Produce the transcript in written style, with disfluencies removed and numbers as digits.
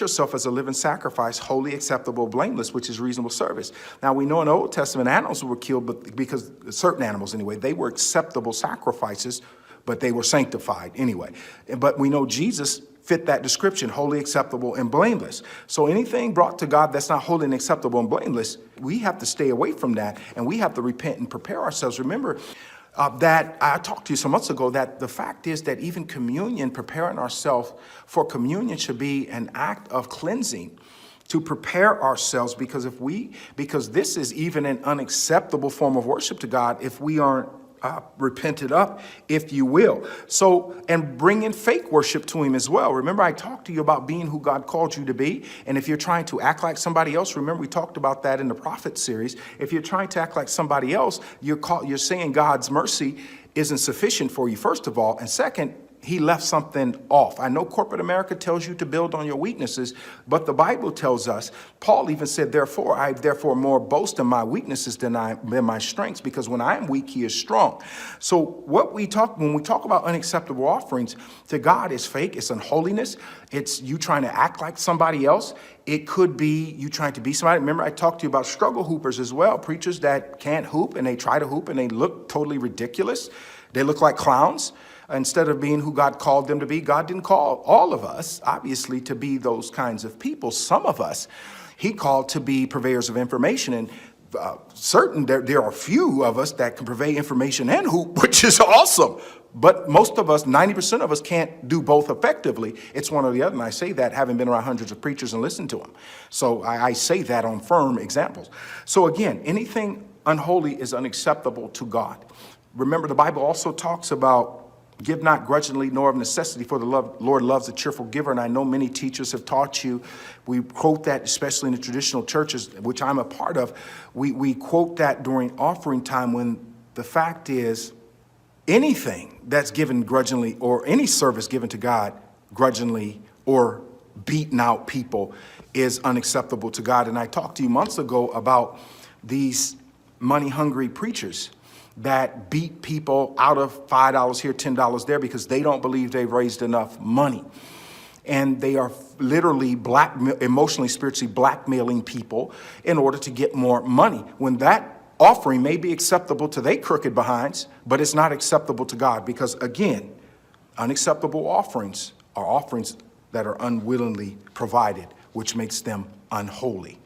yourself as a living sacrifice, holy, acceptable, blameless, which is reasonable service. Now, we know in the Old Testament animals were killed, but because certain animals anyway, they were acceptable sacrifices, but they were sanctified anyway. But we know Jesus fit that description, holy, acceptable, and blameless. So anything brought to God that's not holy and acceptable and blameless, we have to stay away from that, and we have to repent and prepare ourselves. Remember that I talked to you some months ago that the fact is that even communion, preparing ourselves for communion, should be an act of cleansing to prepare ourselves, because this is even an unacceptable form of worship to God if we aren't repented up, if you will. So, and bring in fake worship to him as well. Remember, I talked to you about being who God called you to be. And if you're trying to act like somebody else, remember we talked about that in the prophet series. If you're trying to act like somebody else, you're saying God's mercy isn't sufficient for you, first of all. And second, he left something off. I know corporate America tells you to build on your weaknesses, but the Bible tells us, Paul even said, I therefore more boast in my weaknesses than my strengths, because when I am weak, he is strong. So when we talk about unacceptable offerings to God, is fake, it's unholiness, it's you trying to act like somebody else. It could be you trying to be somebody. Remember, I talked to you about struggle hoopers as well, preachers that can't hoop and they try to hoop and they look totally ridiculous. They look like clowns. Instead of being who God called them to be. God didn't call all of us, obviously, to be those kinds of people. Some of us, he called to be purveyors of information. And there are few of us that can purvey information and hoop, which is awesome. But most of us, 90% of us, can't do both effectively. It's one or the other. And I say that having been around hundreds of preachers and listened to them. So I say that on firm examples. So again, anything unholy is unacceptable to God. Remember, the Bible also talks about give not grudgingly nor of necessity, for the Lord loves a cheerful giver. And I know many teachers have taught you. We quote that, especially in the traditional churches, which I'm a part of. We quote that during offering time, when the fact is anything that's given grudgingly, or any service given to God grudgingly or beating out people, is unacceptable to God. And I talked to you months ago about these money-hungry preachers that beat people out of $5 here, $10 there, because they don't believe they've raised enough money. And they are literally emotionally, spiritually blackmailing people in order to get more money. When that offering may be acceptable to their crooked behinds, but it's not acceptable to God, because again, unacceptable offerings are offerings that are unwillingly provided, which makes them unholy.